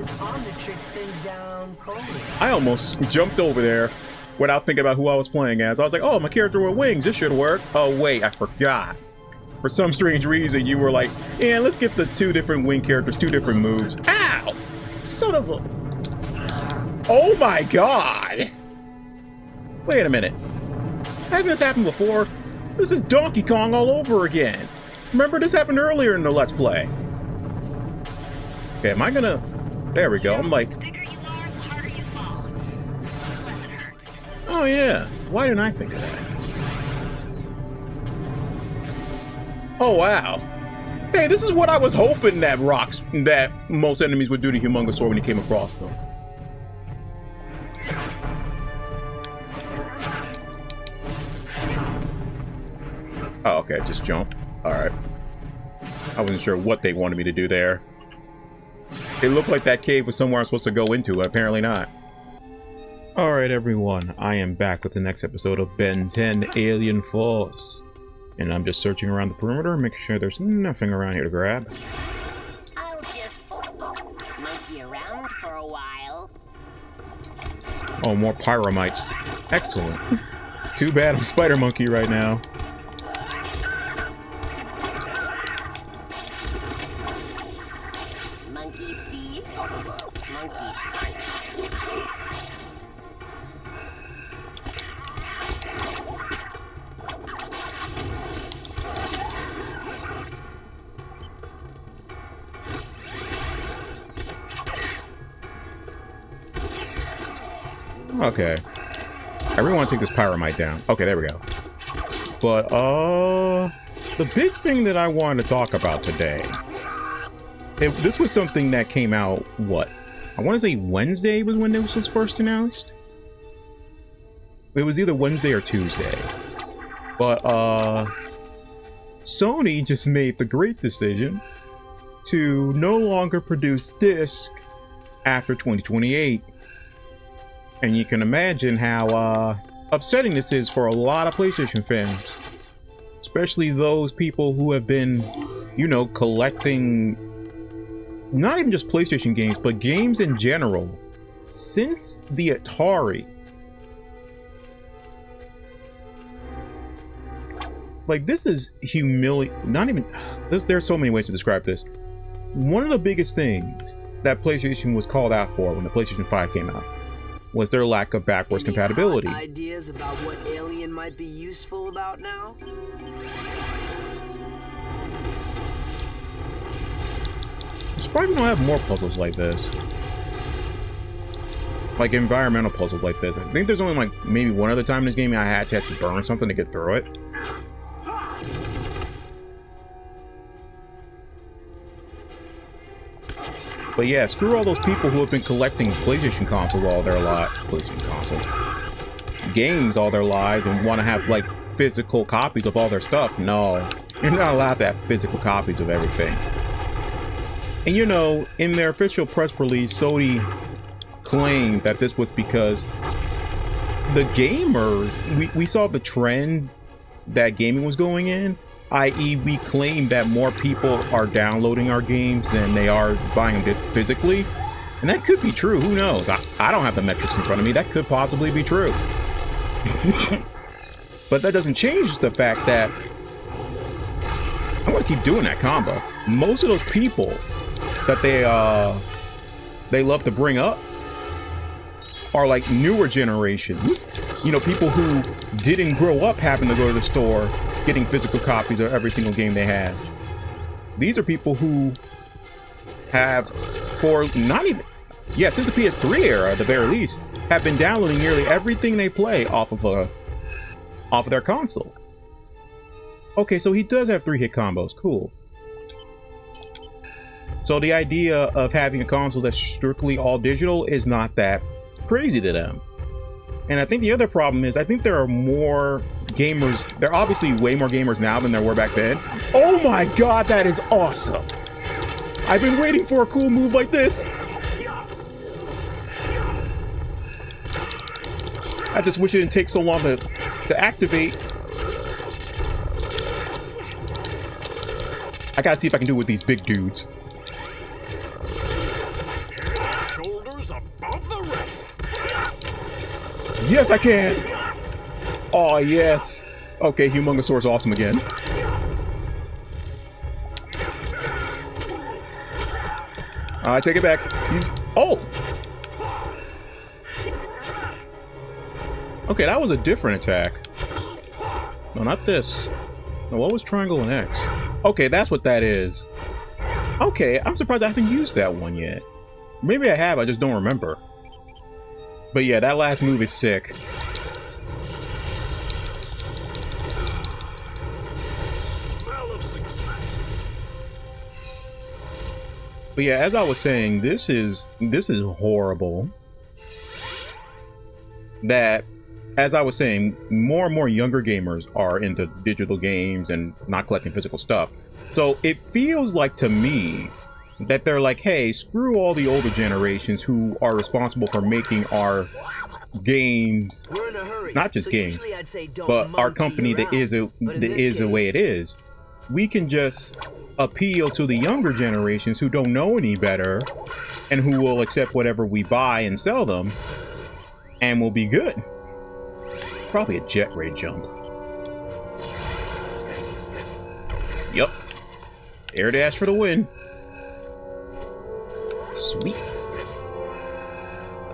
this Omnitrix thing down cold. I almost jumped over there without thinking about who I was playing as. I was like, oh, my character with wings. This should work. Oh, wait, I forgot. For some strange reason, you were like, yeah, let's get the 2 different wing characters, 2 different moves. Ow! Son of a... Oh, my God! Wait a minute. Hasn't this happened before? This is Donkey Kong all over again. Remember, this happened earlier in the Let's Play. Okay, am I gonna... There we go. I'm like... Oh, yeah. Why didn't I think of that? Oh, wow. Hey, this is what I was hoping that most enemies would do to Humongousaur when he came across them. Oh, okay, just jump. Alright. I wasn't sure what they wanted me to do there. It looked like that cave was somewhere I'm supposed to go into, apparently not. Alright everyone, I am back with the next episode of Ben 10 Alien Force. And I'm just searching around the perimeter, making sure there's nothing around here to grab. I'll just monkey around for a while. Oh, more pyromites. Excellent. Too bad I'm Spider Monkey right now. Monkey see, monkey punch. Okay. I really want to take this pyromite down. Okay, there we go. But, the big thing that I wanted to talk about today... this was something that came out, what? I want to say Wednesday was when this was first announced? It was either Wednesday or Tuesday. But, Sony just made the great decision to no longer produce disc after 2028. And you can imagine how upsetting this is for a lot of PlayStation fans. Especially those people who have been, you know, collecting not even just PlayStation games, but games in general since the Atari. Like, this is not even... There's so many ways to describe this. One of the biggest things that PlayStation was called out for when the PlayStation 5 came out was their lack of backwards compatibility. Ideas about what Alien might be useful about now? I'm surprised we don't have more puzzles like this. Like environmental puzzles like this. I think there's only like maybe one other time in this game I had to actually burn something to get through it. But yeah, screw all those people who have been collecting PlayStation consoles all their lives. Games all their lives and want to have like physical copies of all their stuff. No, you're not allowed to have physical copies of everything. And you know, in their official press release, Sony claimed that this was because the gamers, we saw the trend that gaming was going in, i.e. we claim that more people are downloading our games than they are buying them physically. And that could be true, who knows? I don't have the metrics in front of me, that could possibly be true. But that doesn't change the fact that I'm gonna keep doing that combo. Most of those people that they love to bring up are like newer generations. You know, people who didn't grow up having to go to the store getting physical copies of every single game they had. These are people who have, for not even, yeah, since the PS3 era at the very least, have been downloading nearly everything they play off of their console. Okay, so he does have 3-hit combos. Cool. So the idea of having a console that's strictly all digital is not that crazy to them. And I think the other problem is, I think there are more gamers, there are obviously way more gamers now than there were back then. Oh my god, that is awesome! I've been waiting for a cool move like this! I just wish it didn't take so long to activate. I gotta see if I can do it with these big dudes. goes above the rest. Yes, I can. Oh, yes. Okay, Humongosaur's awesome again. I take it back. He's... Oh! Okay, that was a different attack. No, not this. No, what was triangle and X? Okay, that's what that is. Okay, I'm surprised I haven't used that one yet. Maybe I have, I just don't remember. But yeah, that last move is sick. Smell of success. But yeah, as I was saying, this is horrible. That, as I was saying, more and more younger gamers are into digital games and not collecting physical stuff. So it feels like to me that they're like, hey, screw all the older generations who are responsible for making our games, We're in a hurry. not just so games, usually I'd say don't but our monkey company that around. is But in this the way case- it is. We can just appeal to the younger generations who don't know any better and who will accept whatever we buy and sell them, and we'll be good. Probably a jet ray jump. Yup. Air dash for the win. Sweet.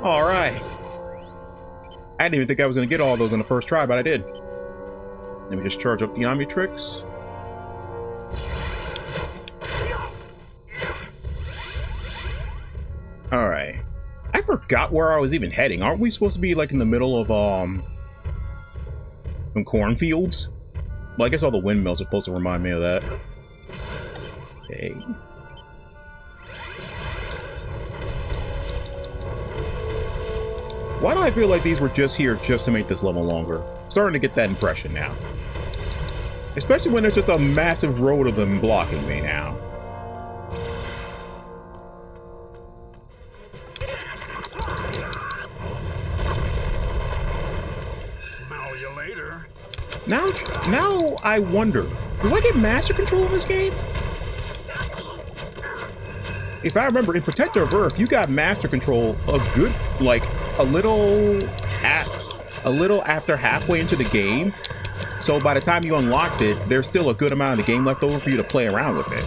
Alright. I didn't even think I was going to get all those on the first try, but I did. Let me just charge up the Omnitrix. Alright. I forgot where I was even heading. Aren't we supposed to be like in the middle of some cornfields? Well, I guess all the windmills are supposed to remind me of that. Okay. Why do I feel like these were just here just to make this level longer? Starting to get that impression now. Especially when there's just a massive road of them blocking me now. Smell you later. Now I wonder, do I get master control in this game? If I remember, in Protector of Earth, you got master control a good, like, a little after halfway into the game. So by the time you unlocked it, there's still a good amount of the game left over for you to play around with it.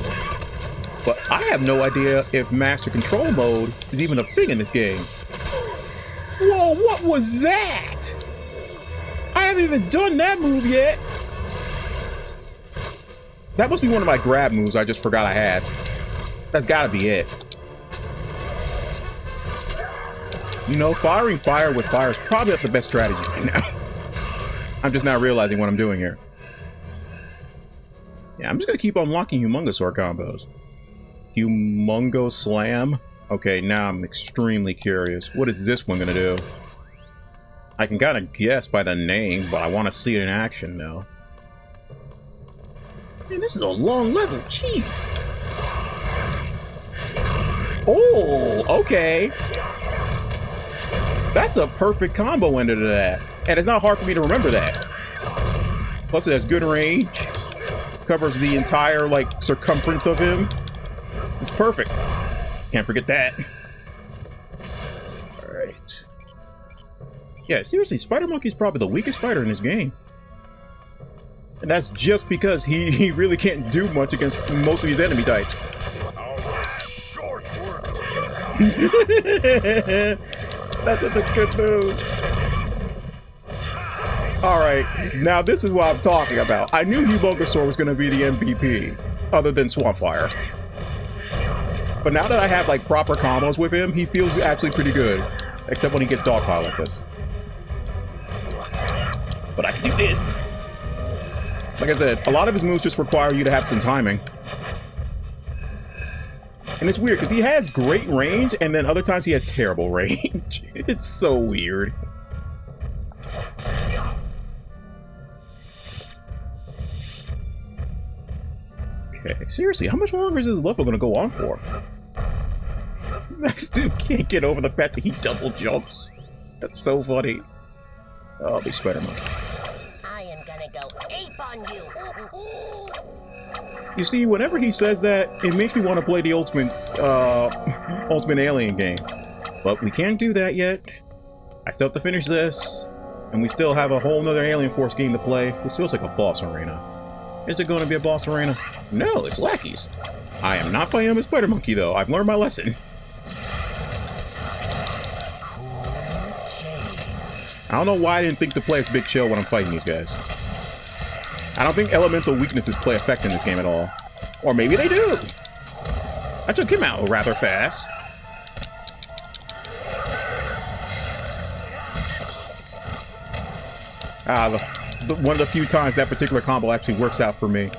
But I have no idea if master control mode is even a thing in this game. Whoa, what was that? I haven't even done that move yet. That must be one of my grab moves I just forgot I had. That's gotta be it. You know, firing fire with fire is probably not the best strategy right now. I'm just not realizing what I'm doing here. Yeah, I'm just gonna keep unlocking Humongosaur combos. Humongo Slam? Okay, now I'm extremely curious. What is this one gonna do? I can kind of guess by the name, but I want to see it in action now. Man, this is a long level. Jeez. Oh, okay. That's a perfect combo ender to that. And it's not hard for me to remember that. Plus it has good range. Covers the entire, like, circumference of him. It's perfect. Can't forget that. Alright. Yeah, seriously, Spider Monkey's probably the weakest fighter in this game. And that's just because he really can't do much against most of these enemy types. Short work. That's such a good move. Alright, now this is what I'm talking about. I knew Humongosaur was going to be the MVP, other than Swampfire. But now that I have, like, proper combos with him, he feels actually pretty good. Except when he gets dogpile like this. But I can do this. Like I said, a lot of his moves just require you to have some timing. And it's weird, because he has great range, and then other times he has terrible range. It's so weird. Okay, seriously, how much longer is this level going to go on for? This dude can't get over the fact that he double jumps. That's so funny. Oh, big Spider Monkey. I am gonna go ape on you. You see, whenever he says that, it makes me want to play the Ultimate Alien game. But we can't do that yet. I still have to finish this. And we still have a whole nother Alien Force game to play. This feels like a boss arena. Is it going to be a boss arena? No, it's lackeys. I am not fighting him as Spider Monkey, though. I've learned my lesson. I don't know why I didn't think to play as Big Chill when I'm fighting these guys. I don't think elemental weaknesses play effect in this game at all. Or maybe they do. I took him out rather fast. One of the few times that particular combo actually works out for me.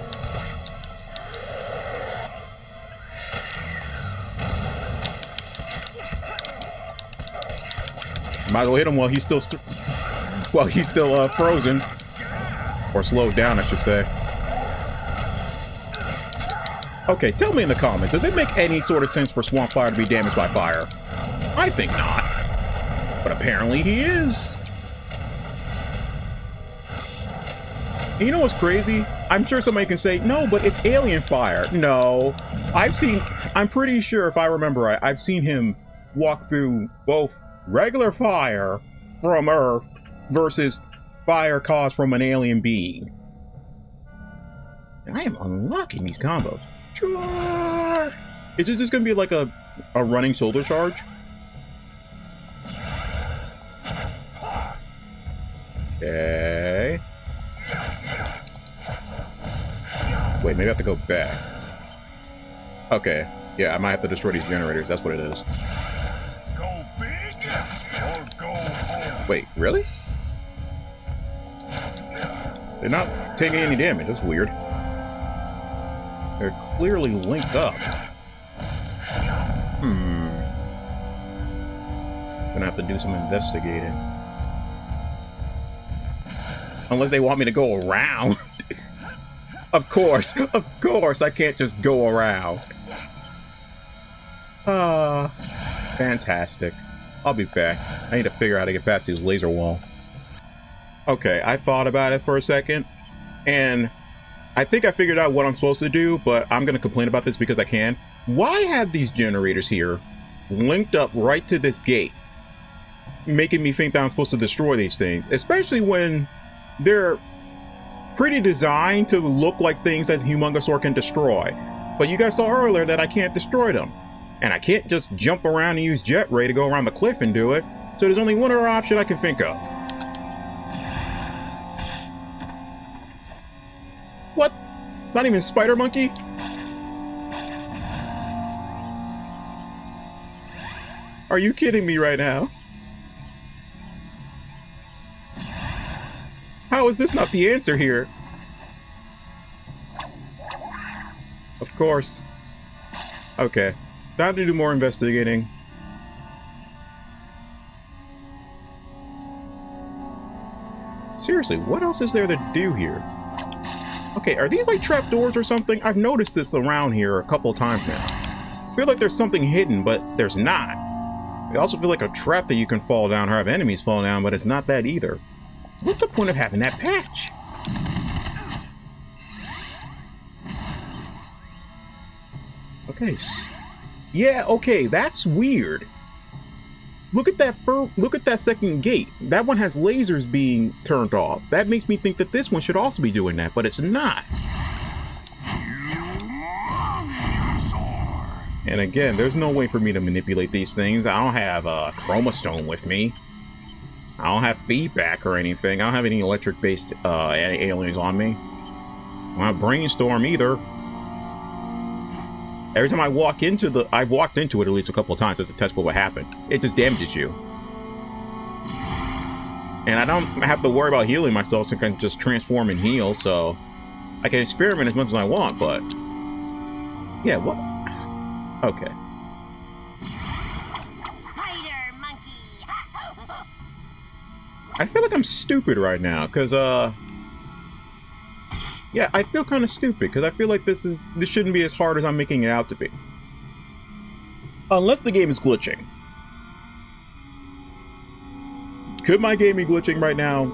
Might as well hit him while he's still frozen, or slowed down, I should say. Okay, tell me in the comments, does it make any sort of sense for Swampfire to be damaged by fire? I think not, but apparently he is. And you know what's crazy? I'm sure somebody can say, no, but it's alien fire. No, I'm pretty sure, if I remember right, I've seen him walk through both regular fire from Earth versus fire caused from an alien being. And I am unlocking these combos. Sure. Is this just gonna be like a running shoulder charge? Okay. Wait, maybe I have to go back. Okay. Yeah, I might have to destroy these generators. That's what it is. Go big or go home. Wait, really? They're not taking any damage. That's weird. They're clearly linked up. Gonna have to do some investigating. Unless they want me to go around. Of course, I can't just go around. Fantastic. I'll be back. I need to figure out how to get past this laser wall. Okay, I thought about it for a second, and I think I figured out what I'm supposed to do, but I'm gonna complain about this because I can. Why have these generators here linked up right to this gate, making me think that I'm supposed to destroy these things, especially when they're pretty designed to look like things that Humongousaur can destroy. But you guys saw earlier that I can't destroy them. And I can't just jump around and use Jet Ray to go around the cliff and do it. So there's only one other option I can think of. What? It's not even Spider Monkey? Are you kidding me right now? How is this not the answer here? Of course. Okay. Time to do more investigating. Seriously, what else is there to do here? Okay, are these like trapdoors or something? I've noticed this around here a couple of times now. I feel like there's something hidden, but there's not. I also feel like a trap that you can fall down or have enemies fall down, but it's not that either. What's the point of having that patch? Okay. Yeah, okay, that's weird. Look at that second gate. That one has lasers being turned off. That makes me think that this one should also be doing that, but it's not. And again, there's no way for me to manipulate these things. I don't have a Chroma Stone with me. I don't have feedback or anything. I don't have any electric-based aliens on me. I don't have Brainstorm either. Every time I walk into I've walked into it at least a couple of times just to test what would happen. It just damages you. And I don't have to worry about healing myself, so I can just transform and heal, so I can experiment as much as I want, but... Yeah, what? Okay. Spider Monkey! I feel like I'm stupid right now, because, yeah, I feel kind of stupid, because I feel like this shouldn't be as hard as I'm making it out to be. Unless the game is glitching. Could my game be glitching right now?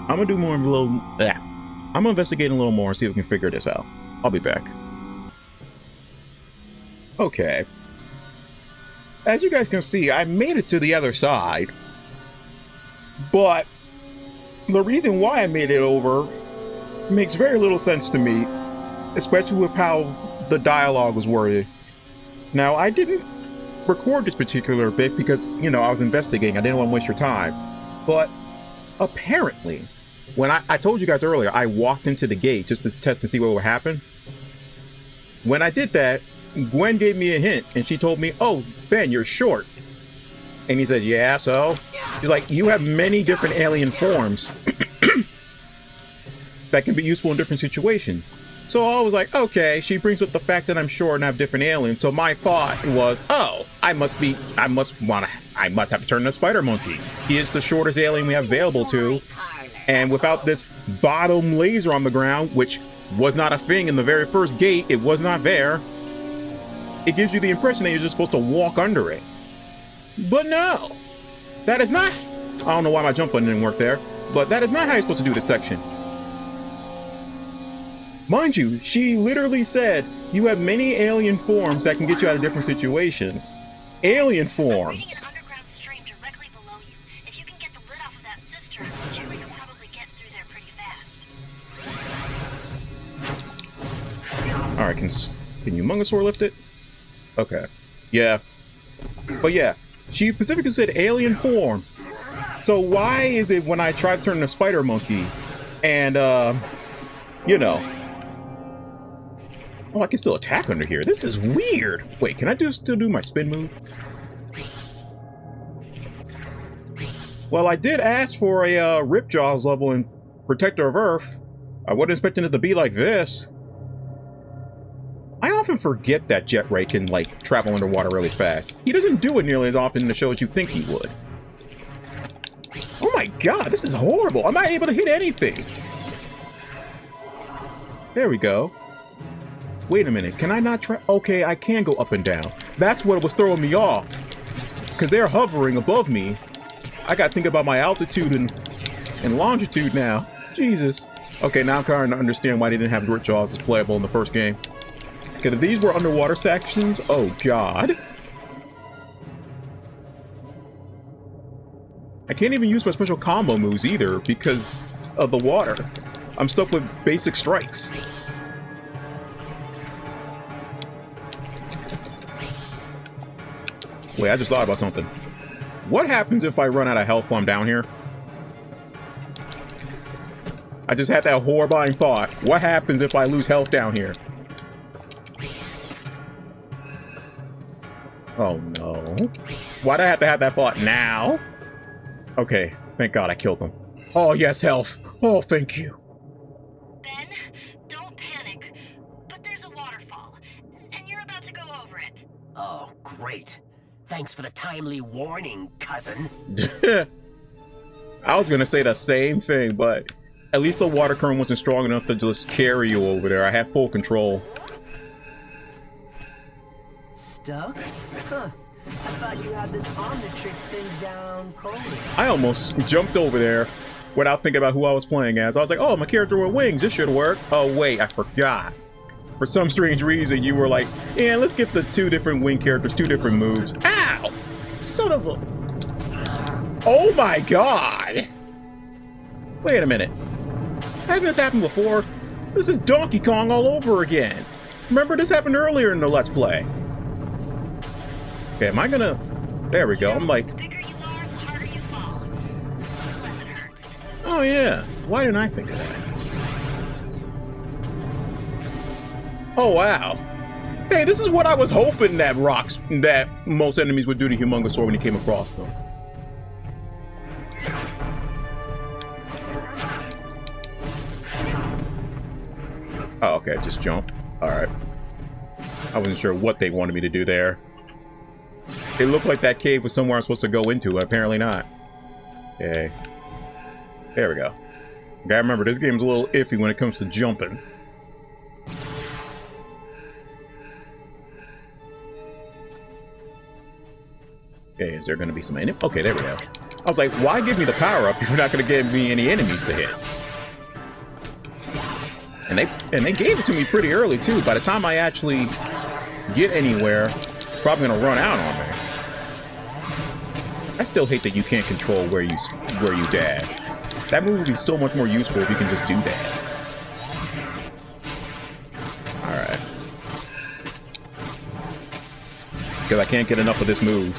I'm gonna do more of a little... I'm gonna investigate a little more and see if we can figure this out. I'll be back. Okay. as you guys can see, I made it to the other side. But the reason why I made it over makes very little sense to me, especially with how the dialogue was worded. Now, I didn't record this particular bit because, you know, I was investigating. I didn't want to waste your time. But apparently, when I told you guys earlier, I walked into the gate just to test and see what would happen. When I did that, Gwen gave me a hint, and she told me, "Oh, Ben, you're short." And he said, "Yeah, so?" She's like, "You have many different alien forms that can be useful in different situations." So I was like, okay, she brings up the fact that I'm short and have different aliens. So my thought was, oh, I must have to turn into a spider monkey. He is the shortest alien we have available to. And without this bottom laser on the ground, which was not a thing in the very first gate, it was not there. It gives you the impression that you're just supposed to walk under it. But no, that is not. I don't know why my jump button didn't work there, but that is not how you're supposed to do this section. Mind you, she literally said, you have many alien forms that can get you out of different situations. Alien forms. An underground stream directly below you. If you can get the lid off of that cistern, Jerry can probably get through there pretty fast. Alright, can Humongosaur lift it? Okay. Yeah. But yeah, she specifically said alien form. So why is it when I try to turn into a spider monkey and, you know... Oh, I can still attack under here. This is weird. Wait, can I still do my spin move? Well, I did ask for a Ripjaws level in Protector of Earth. I wasn't expecting it to be like this. I often forget that Jet Ray can, like, travel underwater really fast. He doesn't do it nearly as often in the show as you think he would. Oh my god, this is horrible. I'm not able to hit anything. There we go. Wait a minute, can I not try? Okay, I can go up and down. That's what was throwing me off. Because they're hovering above me. I gotta think about my altitude and longitude now. Jesus. Okay, now I'm starting to understand why they didn't have Ripjaws as playable in the first game. Okay, if these were underwater sections, oh god. I can't even use my special combo moves either because of the water. I'm stuck with basic strikes. Wait, I just thought about something. What happens if I run out of health while I'm down here? I just had that horrifying thought. What happens if I lose health down here? Oh no. Why'd I have to have that thought now? Okay, thank God I killed them. Oh yes, health. Oh, thank you. Ben, don't panic. But there's a waterfall, and you're about to go over it. Oh, great. Thanks for the timely warning, cousin. I was gonna say the same thing, but at least the water current wasn't strong enough to just carry you over there. I had full control. Stuck? Huh. I thought you had this Omnitrix thing down cold. I almost jumped over there without thinking about who I was playing as. I was like, oh, my character with wings. This should work. Oh, wait, I forgot. For some strange reason, you were like, yeah, let's get the two different wing characters, two different moves. Ow! Son of a... Oh my god! Wait a minute. Hasn't this happened before? This is Donkey Kong all over again. Remember, this happened earlier in the Let's Play. Okay, am I gonna... There we go. I'm like... The bigger you are, the harder you fall. The less it hurts. Oh yeah. Why didn't I think of that? Oh wow. Hey, this is what I was hoping that most enemies would do to Humongosaur when he came across them. Oh, okay, just jump. Alright. I wasn't sure what they wanted me to do there. It looked like that cave was somewhere I'm supposed to go into, apparently not. Okay. There we go. Gotta remember, this game's a little iffy when it comes to jumping. Okay, is there gonna be some enemies? Okay, there we go. I was like, why give me the power-up if you're not gonna give me any enemies to hit? And they gave it to me pretty early, too. By the time I actually get anywhere, it's probably gonna run out on me. I still hate that you can't control where you dash. That move would be so much more useful if you can just do that. Alright. Because I can't get enough of this move.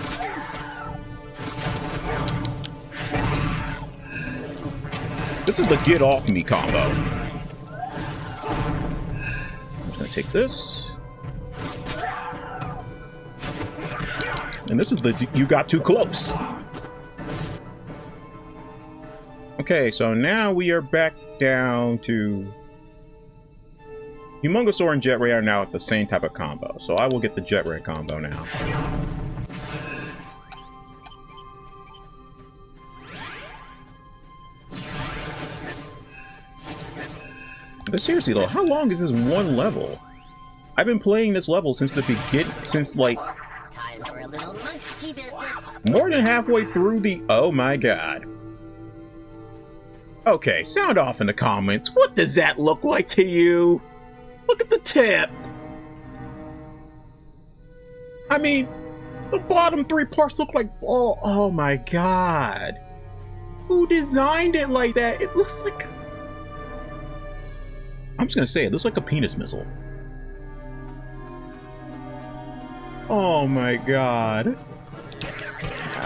This is the get off me combo. I'm just gonna take this. And this is the you got too close. Okay, so now we are back down to Humongousaur and Jet Ray are now at the same type of combo, so I will get the Jet Ray combo now. But seriously though, how long is this one level? I've been playing this level since the beginning, since like Time for a little monkey business. more than halfway through the. Oh my god. Okay, sound off in the comments. What does that look like to you? Look at the tip. I mean, the bottom 3 parts look like ball. Oh my god. Who designed it like that? It looks like. I'm just gonna say it looks like a penis missile. Oh my god.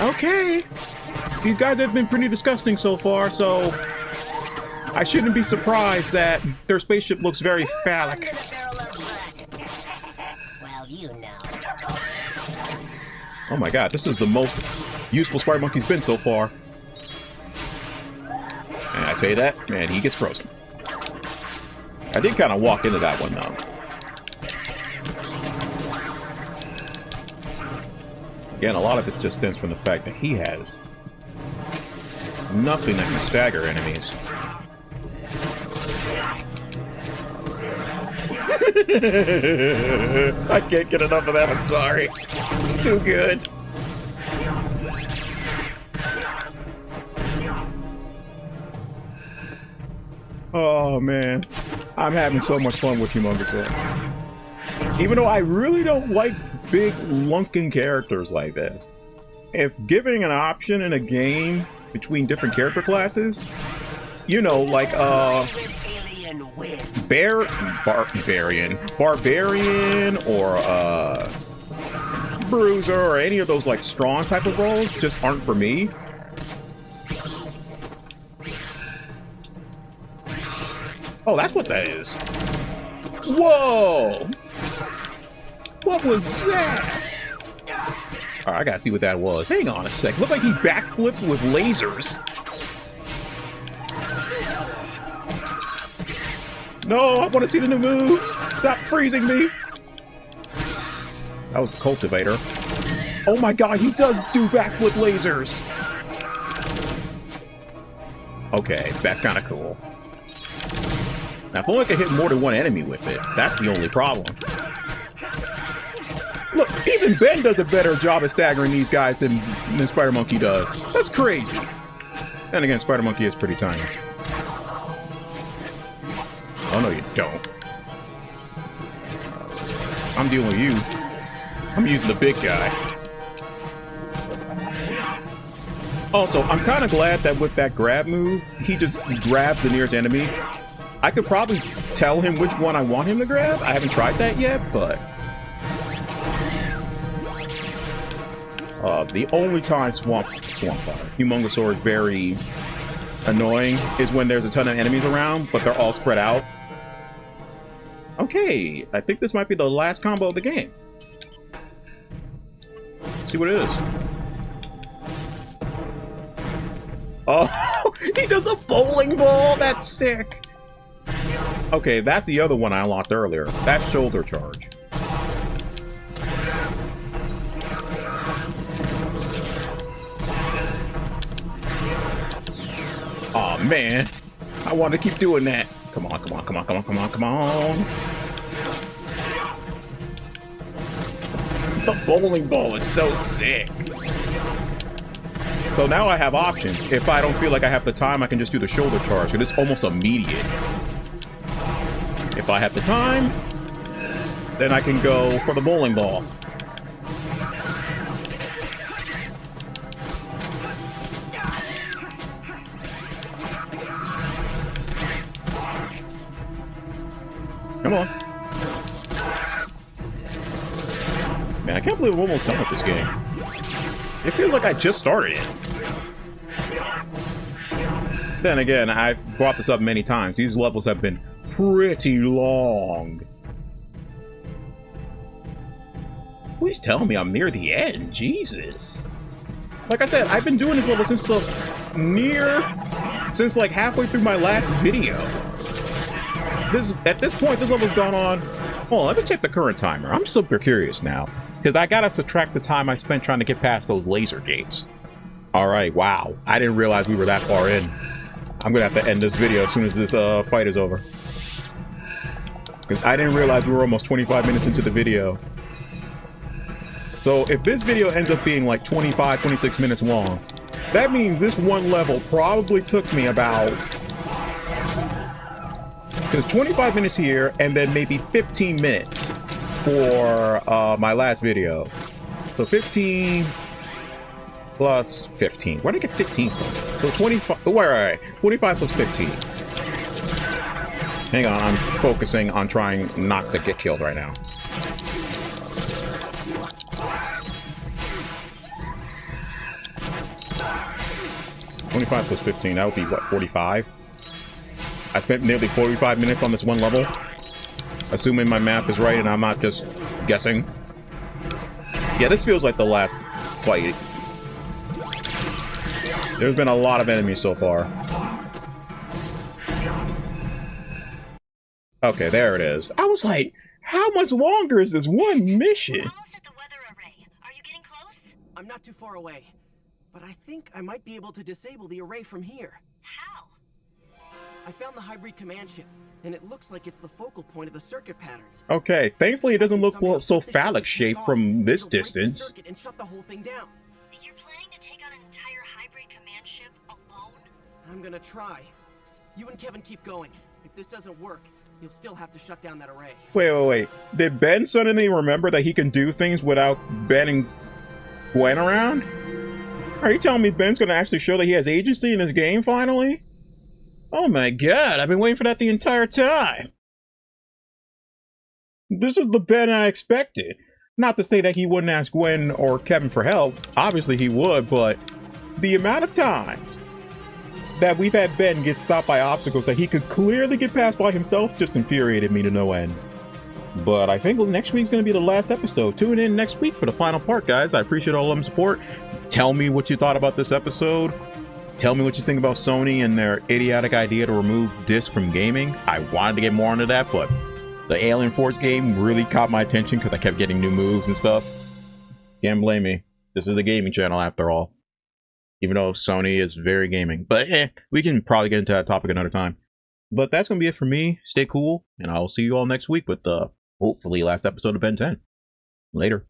Okay. These guys have been pretty disgusting so far, so I shouldn't be surprised that their spaceship looks very phallic. Under the barrel of blood. Well, you know. Oh my god, this is the most useful Spider Monkey's been so far. And I say that, man, he gets frozen. I did kind of walk into that one, though. Again, a lot of this just stems from the fact that he has nothing that can stagger enemies. I can't get enough of that, I'm sorry. It's too good. Oh man, I'm having so much fun with Humongousaur. Even though I really don't like big lunking characters like this. If giving an option in a game between different character classes, you know, like Barbarian or Bruiser or any of those like strong type of roles just aren't for me. Oh, that's what that is. Whoa! What was that? Alright, I gotta see what that was. Hang on a sec. Looked like he backflipped with lasers. No, I want to see the new move. Stop freezing me. That was the cultivator. Oh my god, he does do backflip lasers. Okay, that's kind of cool. Now, if only I could hit more than one enemy with it, that's the only problem. Look, even Ben does a better job at staggering these guys than Spider Monkey does. That's crazy. And again, Spider Monkey is pretty tiny. Oh, no, you don't. I'm dealing with you. I'm using the big guy. Also, I'm kind of glad that with that grab move, he just grabs the nearest enemy. I could probably tell him which one I want him to grab. I haven't tried that yet, but... the only time Swampfire, Humongousaur is very annoying is when there's a ton of enemies around, but they're all spread out. Okay, I think this might be the last combo of the game. Let's see what it is. Oh, he does a bowling ball! That's sick! Okay, that's the other one I unlocked earlier. That's shoulder charge. Oh man, I want to keep doing that. Come on, come on, come on, come on, come on, come on. The bowling ball is so sick. So now I have options. If I don't feel like I have the time, I can just do the shoulder charge, because it's almost immediate. If I have the time, then I can go for the bowling ball. Come on. Man, I can't believe we're almost done with this game. It feels like I just started it. Then again, I've brought this up many times. These levels have been pretty long. Please tell me I'm near the end. Jesus. Like I said, I've been doing this level since like halfway through my last video. At this point, this level's gone on. Hold on, let me check the current timer. I'm super curious now. Because I gotta subtract the time I spent trying to get past those laser gates. Alright, wow. I didn't realize we were that far in. I'm gonna have to end this video as soon as this fight is over. Because I didn't realize we were almost 25 minutes into the video. So if this video ends up being like 25, 26 minutes long, that means this one level probably took me about... Because 25 minutes here, and then maybe 15 minutes for my last video. So 15 plus 15. Where did I get 15 from? So 25. Oh, right. 25 plus 15. Hang on, I'm focusing on trying not to get killed right now. $25 plus 15. That would be what, 45? I spent nearly 45 minutes on this one level. Assuming my math is right and I'm not just guessing. Yeah, this feels like the last fight. There's been a lot of enemies so far. Okay, there it is. I was like, how much longer is this one mission? We're almost at the weather array. Are you getting close? I'm not too far away, but I think I might be able to disable the array from here. How? I found the hybrid command chip, and it looks like it's the focal point of the circuit patterns. Okay, thankfully it doesn't look so phallic shaped from this distance. Circuit and shut the whole thing down. You're planning to take on an entire hybrid command ship alone? I'm gonna try. You and Kevin keep going. If this doesn't work, you'll still have to shut down that array. Wait. Did Ben suddenly remember that he can do things without Ben and Gwen around? Are you telling me Ben's gonna actually show that he has agency in this game finally? Oh my god, I've been waiting for that the entire time. This is the Ben I expected. Not to say that he wouldn't ask Gwen or Kevin for help. Obviously he would, but the amount of times that we've had Ben get stopped by obstacles that he could clearly get past by himself just infuriated me to no end. But I think next week's going to be the last episode. Tune in next week for the final part, guys. I appreciate all of them support. Tell me what you thought about this episode. Tell me what you think about Sony and their idiotic idea to remove disc from gaming. I wanted to get more into that, but the Alien Force game really caught my attention because I kept getting new moves and stuff. Can't blame me. This is a gaming channel after all. Even though Sony is very gaming. But we can probably get into that topic another time. But that's going to be it for me. Stay cool, and I'll see you all next week with the hopefully last episode of Ben 10. Later.